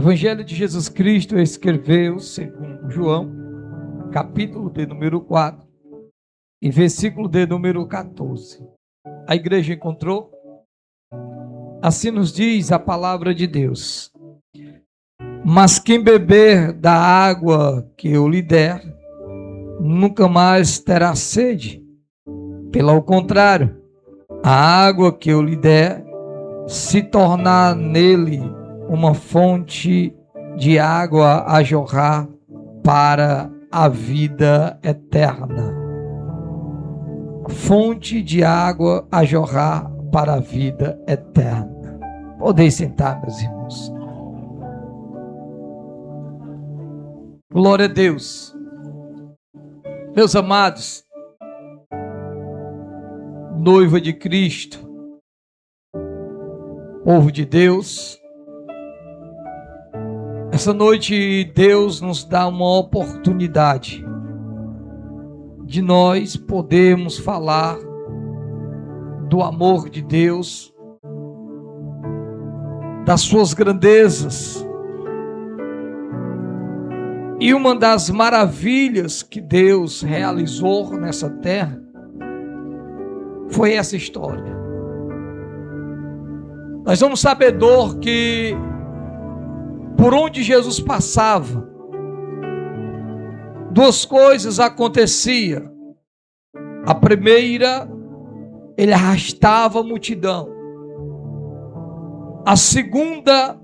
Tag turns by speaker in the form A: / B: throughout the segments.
A: Evangelho de Jesus Cristo escreveu segundo João, capítulo de número 4 e versículo de número 14. A igreja encontrou? Assim nos diz a palavra de Deus: mas quem beber da água que eu lhe der, nunca mais terá sede. Pelo contrário, a água que eu lhe der se tornar nele uma fonte de água a jorrar para a vida eterna. Fonte de água a jorrar para a vida eterna. Podeis sentar, meus irmãos. Glória a Deus. Meus amados, noiva de Cristo, povo de Deus, essa noite Deus nos dá uma oportunidade de nós podermos falar do amor de Deus, das suas grandezas. E uma das maravilhas que Deus realizou nessa terra foi essa história. Nós somos sabedor que por onde Jesus passava, duas coisas aconteciam. A primeira, ele arrastava a multidão. A segunda,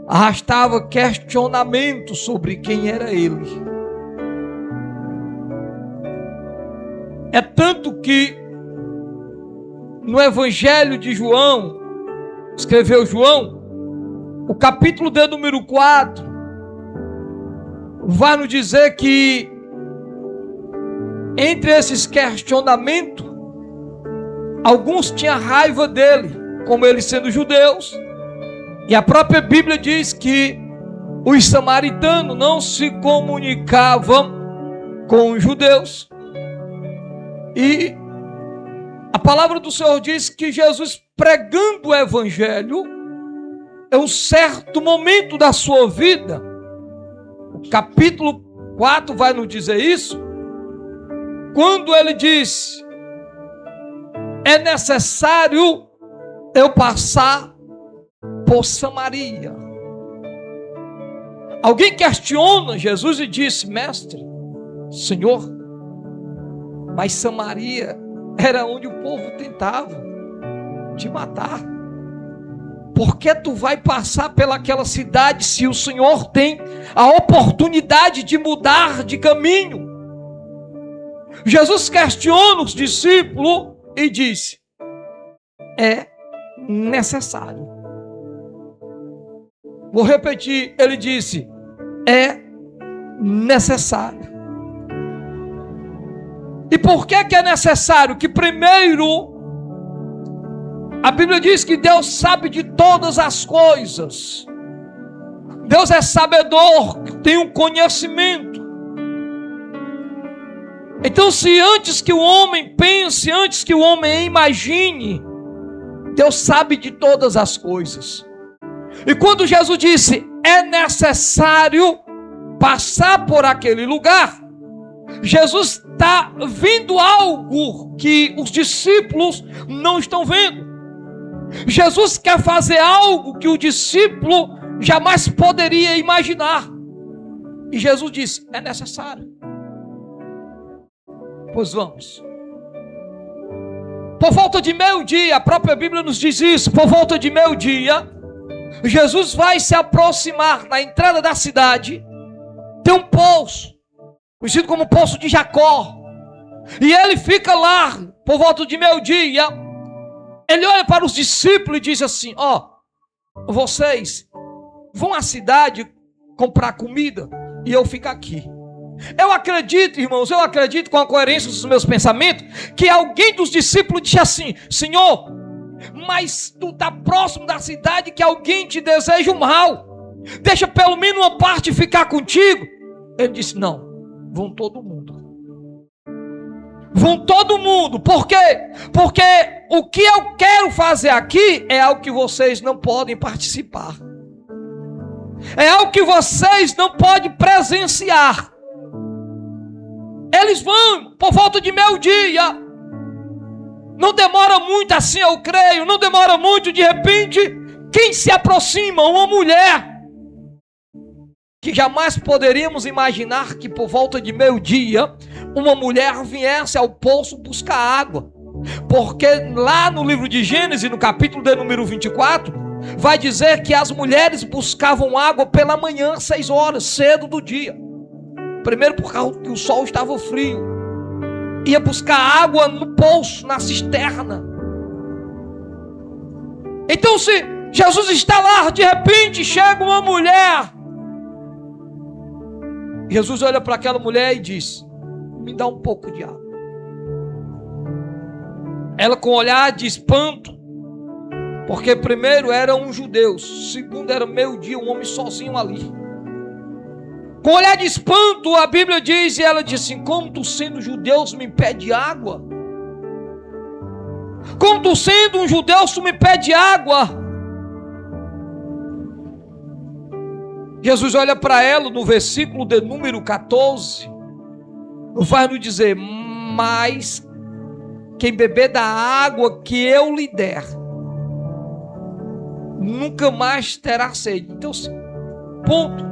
A: arrastava questionamento sobre quem era ele. É tanto que no Evangelho de João, escreveu João, o capítulo de número 4, vai nos dizer que entre esses questionamentos, alguns tinham raiva dele, como eles sendo judeus, e a própria Bíblia diz que os samaritanos não se comunicavam com os judeus. E a palavra do Senhor diz que Jesus, pregando o Evangelho, em um certo momento da sua vida, o capítulo 4 vai nos dizer isso, quando ele diz: é necessário eu passar por Samaria. Alguém questiona Jesus e disse: mestre, Senhor, mas Samaria era onde o povo tentava te matar. Por que tu vai passar pelaquela cidade se o Senhor tem a oportunidade de mudar de caminho? Jesus questiona os discípulos e disse: é necessário. Vou repetir, ele disse: é necessário. E por que é necessário? Que primeiro, a Bíblia diz que Deus sabe de todas as coisas. Deus é sabedor, tem um conhecimento. Então, se antes que o homem pense, antes que o homem imagine, Deus sabe de todas as coisas. E quando Jesus disse: é necessário passar por aquele lugar, Jesus está vendo algo que os discípulos não estão vendo. Jesus quer fazer algo que o discípulo jamais poderia imaginar. E Jesus disse: é necessário. Pois vamos. Por volta de meio-dia, a própria Bíblia nos diz isso, por volta de meio-dia, Jesus vai se aproximar na entrada da cidade. Tem um poço, conhecido como Poço de Jacó, e ele fica lá por volta de meio-dia. Ele olha para os discípulos e diz assim: ó, vocês vão à cidade comprar comida e eu fico aqui. Eu acredito, irmãos, eu acredito com a coerência dos meus pensamentos, que alguém dos discípulos disse assim: Senhor, mas tu está próximo da cidade que alguém te deseja o mal, deixa pelo menos uma parte ficar contigo. Ele disse: não, vão todo mundo. Vão todo mundo. Por quê? Porque o que eu quero fazer aqui é algo que vocês não podem participar. É algo que vocês não podem presenciar. Eles vão por volta de meio-dia. Não demora muito assim, eu creio. Não demora muito, de repente, quem se aproxima? Uma mulher. Que jamais poderíamos imaginar que por volta de meio-dia, uma mulher viesse ao poço buscar água. Porque lá no livro de Gênesis, no capítulo de número 24, vai dizer que as mulheres buscavam água pela manhã, 6 horas, cedo do dia. Primeiro por causa que o sol estava frio. Ia buscar água no poço, na cisterna. Então, se Jesus está lá, de repente chega uma mulher. Jesus olha para aquela mulher e diz: me dá um pouco de água. Ela com olhar de espanto, porque primeiro eram judeus, segundo era meio-dia, um homem sozinho ali. Com olhar de espanto, a Bíblia diz, e ela diz assim: como tu sendo judeu me pede água? Como tu sendo um judeu tu me pede água? Jesus olha para ela no versículo de número 14, vai nos dizer: mas quem beber da água que eu lhe der, nunca mais terá sede. Então, ponto.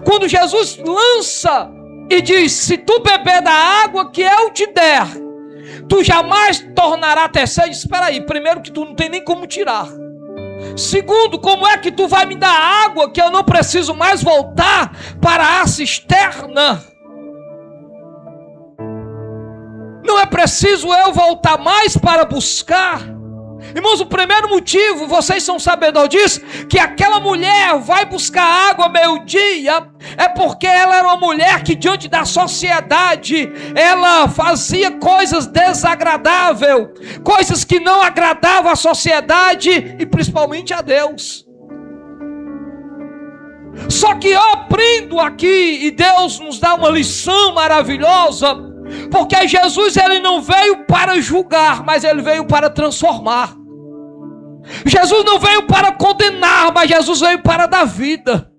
A: Quando Jesus lança e diz: se tu beber da água que eu te der, tu jamais tornará a ter sede. Espera aí, primeiro que tu não tem nem como tirar. Segundo, como é que tu vai me dar água que eu não preciso mais voltar para a cisterna? Não é preciso eu voltar mais para buscar. Irmãos, o primeiro motivo, vocês são sabedores disso, que aquela mulher vai buscar água meio-dia, é porque ela era uma mulher que diante da sociedade, ela fazia coisas desagradáveis, coisas que não agradavam à sociedade e principalmente a Deus. Só que eu aprendo aqui, e Deus nos dá uma lição maravilhosa, porque Jesus ele não veio para julgar, mas ele veio para transformar. Jesus não veio para condenar, mas Jesus veio para dar vida.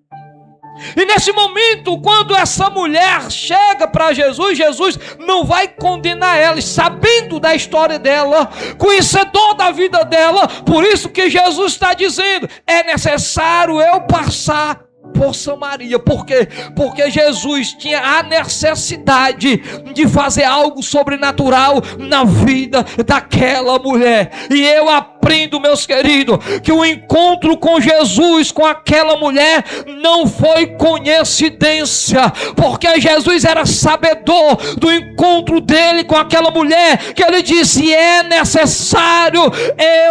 A: E nesse momento, quando essa mulher chega para Jesus, Jesus não vai condenar ela, sabendo da história dela, conhecedor da vida dela. Por isso que Jesus está dizendo: é necessário eu passar por Samaria. Por quê? Porque Jesus tinha a necessidade de fazer algo sobrenatural na vida daquela mulher. E eu aprendo, meus queridos, que o encontro com Jesus, com aquela mulher, não foi coincidência, porque Jesus era sabedor do encontro dele com aquela mulher, que ele disse: é necessário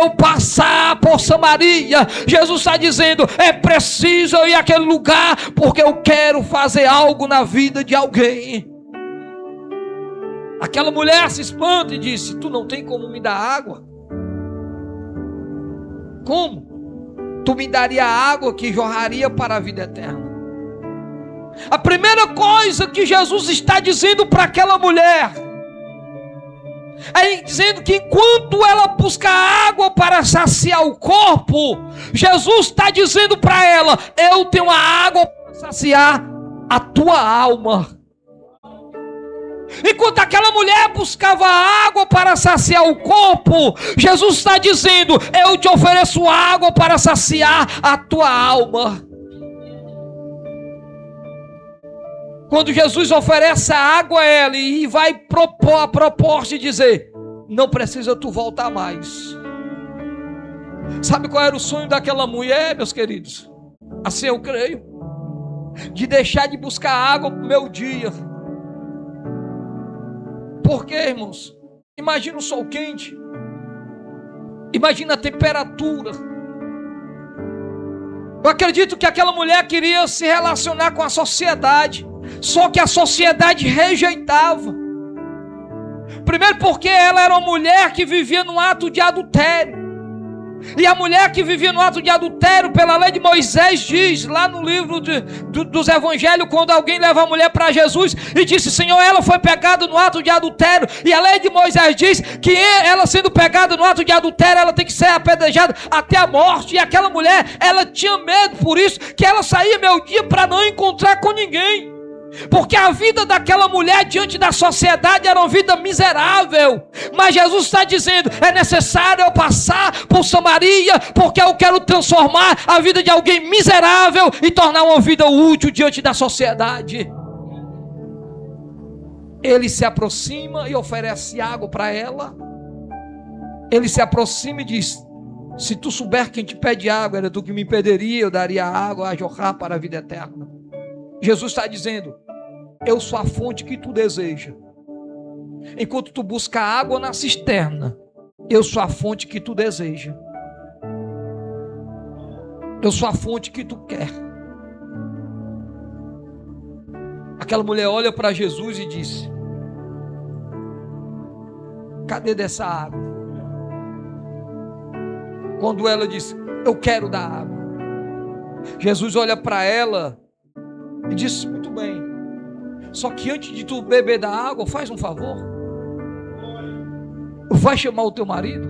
A: eu passar por Samaria. Jesus está dizendo: é preciso eu ir àquele lugar, porque eu quero fazer algo na vida de alguém. Aquela mulher se espanta e disse: tu não tem como me dar água? Como? Tu me daria água que jorraria para a vida eterna. A primeira coisa que Jesus está dizendo para aquela mulher é dizendo que enquanto ela busca água para saciar o corpo, Jesus está dizendo para ela: eu tenho a água para saciar a tua alma. Enquanto aquela mulher buscava água para saciar o corpo, Jesus está dizendo: eu te ofereço água para saciar a tua alma. Quando Jesus oferece a água a ela e vai propor a proposta e dizer: não precisa tu voltar mais. Sabe qual era o sonho daquela mulher, meus queridos? Assim eu creio: de deixar de buscar água para o meu dia. Por quê, irmãos? Imagina o sol quente, imagina a temperatura. Eu acredito que aquela mulher queria se relacionar com a sociedade, só que a sociedade rejeitava. Primeiro porque ela era uma mulher que vivia num ato de adultério. E a mulher que vivia no ato de adultério, pela lei de Moisés, diz lá no livro dos evangelhos, quando alguém leva a mulher para Jesus e disse: Senhor, ela foi pegada no ato de adultério. E a lei de Moisés diz que ela sendo pegada no ato de adultério, ela tem que ser apedrejada até a morte. E aquela mulher, ela tinha medo, por isso que ela saía meio dia para não encontrar com ninguém. Porque a vida daquela mulher diante da sociedade era uma vida miserável. Mas Jesus está dizendo: é necessário eu passar por Samaria, porque eu quero transformar a vida de alguém miserável e tornar uma vida útil diante da sociedade. Ele se aproxima e oferece água para ela. Ele se aproxima e diz: se tu souber quem te pede água, era tu que me pediria, eu daria água a jorrar para a vida eterna. Jesus está dizendo: eu sou a fonte que tu deseja. Enquanto tu busca água na cisterna, eu sou a fonte que tu deseja. Eu sou a fonte que tu quer. Aquela mulher olha para Jesus e diz: cadê dessa água? Quando ela diz: eu quero da água, Jesus olha para ela e diz: muito bem, só que antes de tu beber da água, faz um favor, vai chamar o teu marido,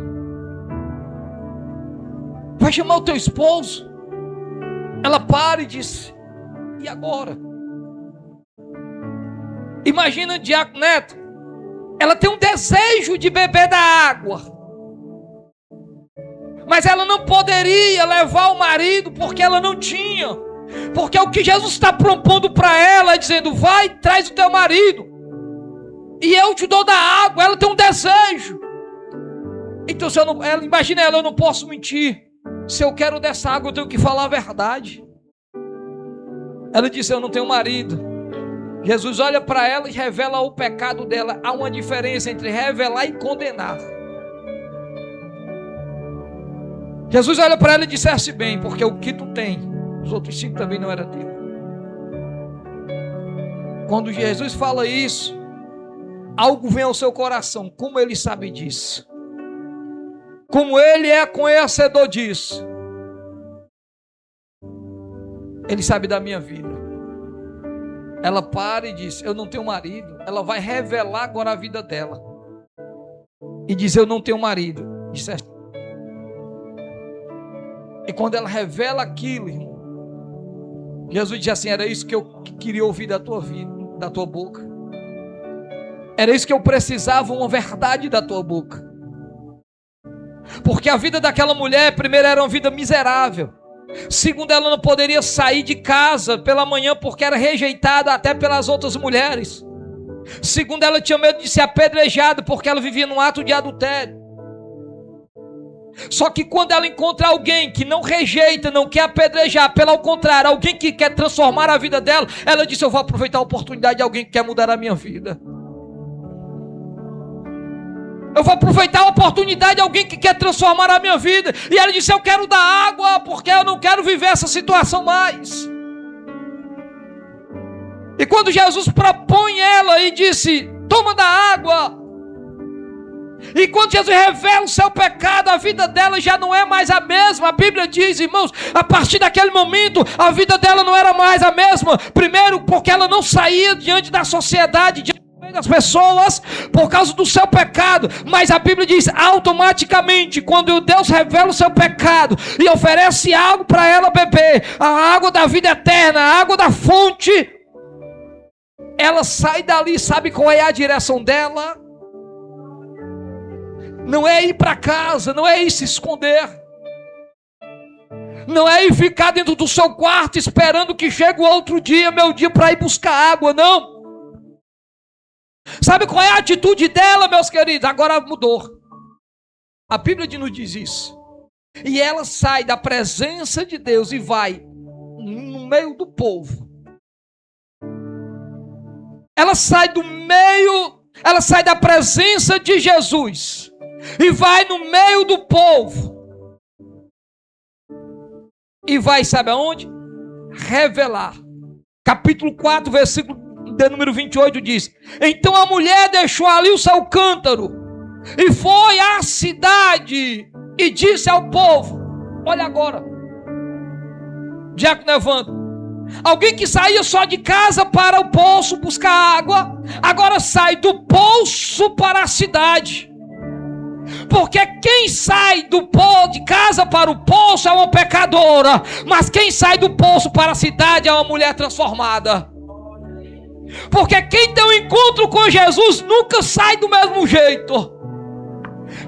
A: vai chamar o teu esposo. Ela para e diz: e agora? Imagina Diácono Neto, ela tem um desejo de beber da água, mas ela não poderia levar o marido porque ela não tinha. Porque o que Jesus está propondo para ela é dizendo: vai, traz o teu marido e eu te dou da água. Ela tem um desejo. Então se eu não, imagina ela: eu não posso mentir. Se eu quero dessa água, eu tenho que falar a verdade. Ela disse: eu não tenho marido. Jesus olha para ela e revela o pecado dela. Há uma diferença entre revelar e condenar. Jesus olha para ela e dissesse: bem, porque o que tu tem, os outros 5 também não era teu. Quando Jesus fala isso, algo vem ao seu coração. Como ele sabe disso? Como ele é conhecedor disso? Ele sabe da minha vida. Ela para e diz: eu não tenho marido. Ela vai revelar agora a vida dela e diz: eu não tenho marido. Disseste. E quando ela revela aquilo, irmão, Jesus diz assim: era isso que eu queria ouvir da tua vida, da tua boca. Era isso que eu precisava, uma verdade da tua boca. Porque a vida daquela mulher, primeiro, era uma vida miserável. Segundo, ela não poderia sair de casa pela manhã porque era rejeitada até pelas outras mulheres. Segundo, ela tinha medo de ser apedrejada porque ela vivia num ato de adultério. Só que quando ela encontra alguém que não rejeita, não quer apedrejar, pelo contrário, alguém que quer transformar a vida dela, ela disse: eu vou aproveitar a oportunidade de alguém que quer mudar a minha vida. Eu vou aproveitar a oportunidade de alguém que quer transformar a minha vida. E ela disse: eu quero dar água, porque eu não quero viver essa situação mais. E quando Jesus propõe ela e disse: toma da água, e quando Jesus revela o seu pecado, a vida dela já não é mais a mesma. A Bíblia diz, irmãos, a partir daquele momento, a vida dela não era mais a mesma. Primeiro, porque ela não saía diante da sociedade, diante das pessoas, por causa do seu pecado. Mas a Bíblia diz, automaticamente, quando Deus revela o seu pecado e oferece algo para ela beber, a água da vida eterna, a água da fonte, ela sai dali. Sabe qual é a direção dela? Não é ir para casa, não é ir se esconder, não é ir ficar dentro do seu quarto esperando que chegue o outro dia, meu dia para ir buscar água, não. Sabe qual é a atitude dela, meus queridos? Agora mudou. A Bíblia nos diz isso. E ela sai da presença de Deus e vai no meio do povo. Ela sai do meio, ela sai da presença de Jesus e vai no meio do povo. E vai, sabe aonde? Revelar. Capítulo 4, versículo de número 28 diz: então a mulher deixou ali o seu cântaro e foi à cidade e disse ao povo: olha agora, diácono Evandro, alguém que saía só de casa para o poço buscar água, agora sai do poço para a cidade. Porque quem sai de casa para o poço é uma pecadora, mas quem sai do poço para a cidade é uma mulher transformada. Porque quem tem um encontro com Jesus nunca sai do mesmo jeito.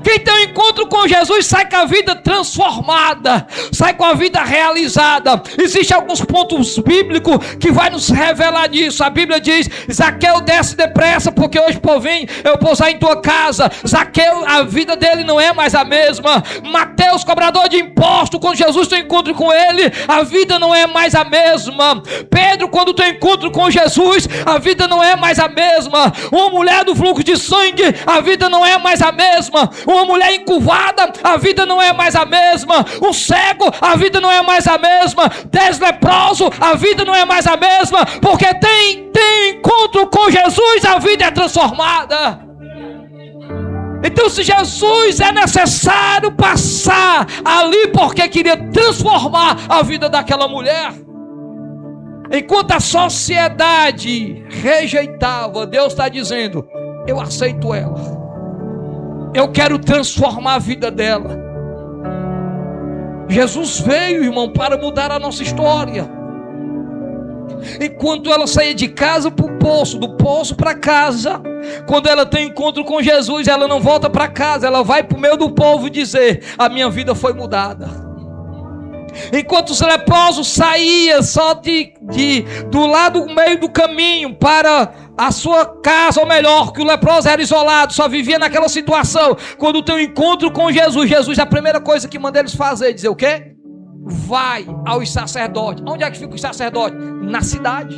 A: Quem tem um encontro com Jesus sai com a vida transformada, sai com a vida realizada. Existem alguns pontos bíblicos que vai nos revelar disso. A Bíblia diz: Zaqueu, desce depressa, porque hoje por vir eu pousar em tua casa. Zaqueu, a vida dele não é mais a mesma. Mateus, cobrador de imposto, quando Jesus tem encontro com ele, a vida não é mais a mesma. Pedro, quando tem encontro com Jesus, a vida não é mais a mesma. Uma mulher do fluxo de sangue, a vida não é mais a mesma. Uma mulher encurvada, a vida não é mais a mesma. Um cego, a vida não é mais a mesma. 10 leprosos, a vida não é mais a mesma. Porque tem encontro com Jesus, a vida é transformada. Então, se Jesus é necessário passar ali porque queria transformar a vida daquela mulher, enquanto a sociedade rejeitava, Deus está dizendo: eu aceito ela. Eu quero transformar a vida dela. Jesus veio, irmão, para mudar a nossa história. Enquanto ela saía de casa para o poço, do poço para casa, quando ela tem encontro com Jesus, ela não volta para casa, ela vai para o meio do povo dizer: a minha vida foi mudada. Enquanto os leprosos saíam só do lado do meio do caminho para a sua casa, ou melhor, que o leproso era isolado, só vivia naquela situação. Quando tem um encontro com Jesus, a primeira coisa que manda eles fazer é dizer o quê? Vai aos sacerdotes. Onde é que fica o sacerdote? Na cidade.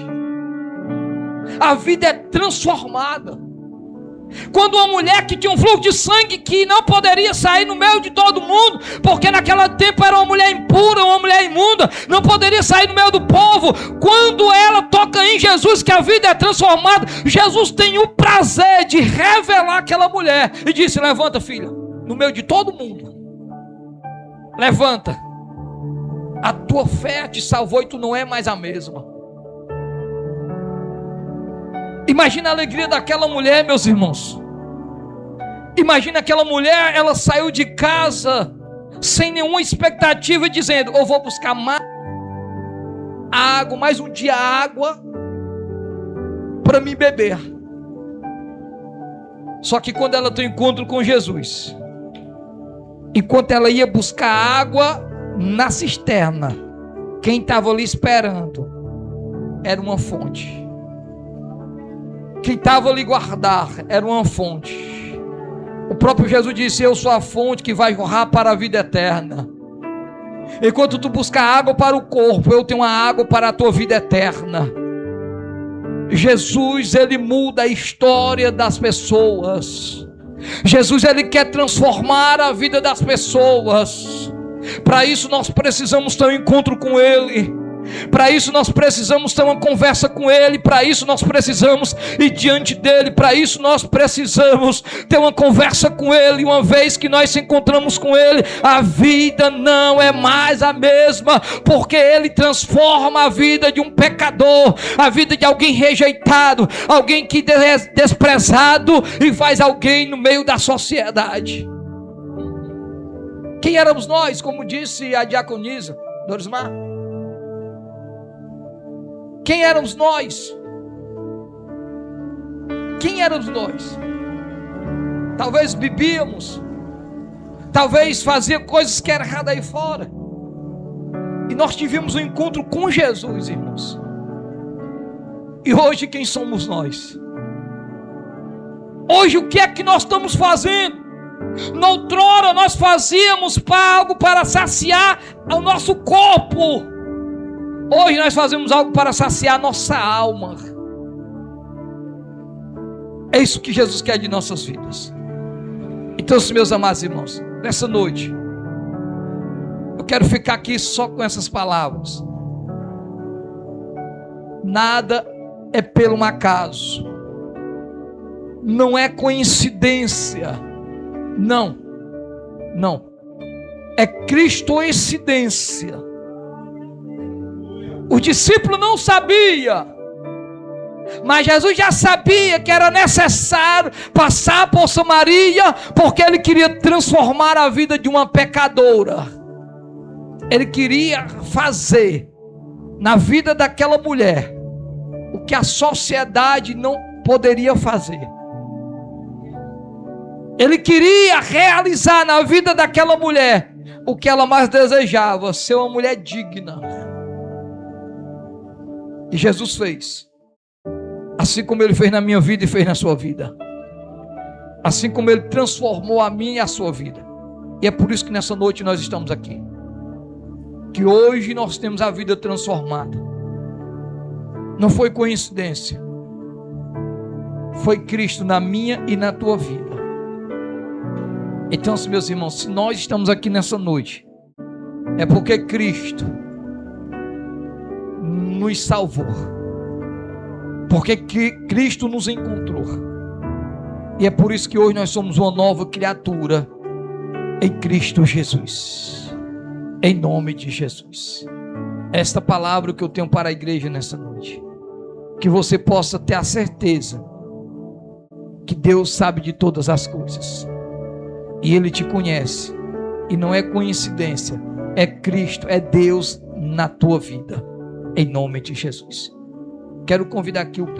A: A vida é transformada. Quando uma mulher que tinha um fluxo de sangue, que não poderia sair no meio de todo mundo, porque naquele tempo era uma mulher impura, uma mulher imunda, não poderia sair no meio do povo, quando ela toca em Jesus, que a vida é transformada, Jesus tem o prazer de revelar aquela mulher e disse: levanta, filha, no meio de todo mundo, levanta, a tua fé te salvou e tu não é mais a mesma. Imagina a alegria daquela mulher, meus irmãos. Imagina aquela mulher, ela saiu de casa sem nenhuma expectativa, dizendo: eu vou buscar mais água, mais um dia água para me beber. Só que quando ela tem encontro com Jesus, enquanto ela ia buscar água na cisterna, quem estava ali esperando era uma fonte. Quem estava ali guardar era uma fonte. O próprio Jesus disse: eu sou a fonte que vai jorrar para a vida eterna. Enquanto tu buscar água para o corpo, eu tenho uma água para a tua vida eterna. Jesus, ele muda a história das pessoas. Jesus, ele quer transformar a vida das pessoas. Para isso nós precisamos ter um encontro com ele. Para isso nós precisamos ter uma conversa com ele. Para isso nós precisamos ir diante dele. Para isso nós precisamos ter uma conversa com ele. Uma vez que nós se encontramos com ele, a vida não é mais a mesma, porque ele transforma a vida de um pecador, a vida de alguém rejeitado, alguém que é desprezado, e faz alguém no meio da sociedade. Quem éramos nós, como disse a diaconisa Dorismar? Quem éramos nós? Quem éramos nós? Talvez bebíamos, talvez fazia coisas que eram erradas aí fora, e nós tivemos um encontro com Jesus, irmãos. E hoje quem somos nós? Hoje o que é que nós estamos fazendo? Noutrora nós fazíamos algo para saciar o nosso corpo. Hoje nós fazemos algo para saciar nossa alma. É isso que Jesus quer de nossas vidas. Então, meus amados irmãos, nessa noite, eu quero ficar aqui só com essas palavras. Nada é pelo acaso. Não é coincidência. Não. é cristoincidência. Os discípulos não sabiam, mas Jesus já sabia que era necessário passar por Samaria, porque ele queria transformar a vida de uma pecadora. Ele queria fazer na vida daquela mulher o que a sociedade não poderia fazer. Ele queria realizar na vida daquela mulher o que ela mais desejava, ser uma mulher digna. E Jesus fez, assim como ele fez na minha vida e fez na sua vida, assim como ele transformou a minha e a sua vida. E é por isso que nessa noite nós estamos aqui, que hoje nós temos a vida transformada. Não foi coincidência, foi Cristo na minha e na tua vida. Então, meus irmãos, se nós estamos aqui nessa noite, é porque Cristo nos salvou, porque Cristo nos encontrou, e é por isso que hoje nós somos uma nova criatura em Cristo Jesus, em nome de Jesus. Esta palavra que eu tenho para a igreja nessa noite, que você possa ter a certeza que Deus sabe de todas as coisas, e Ele te conhece, e não é coincidência, é Cristo, é Deus na tua vida, em nome de Jesus. Quero convidar aqui o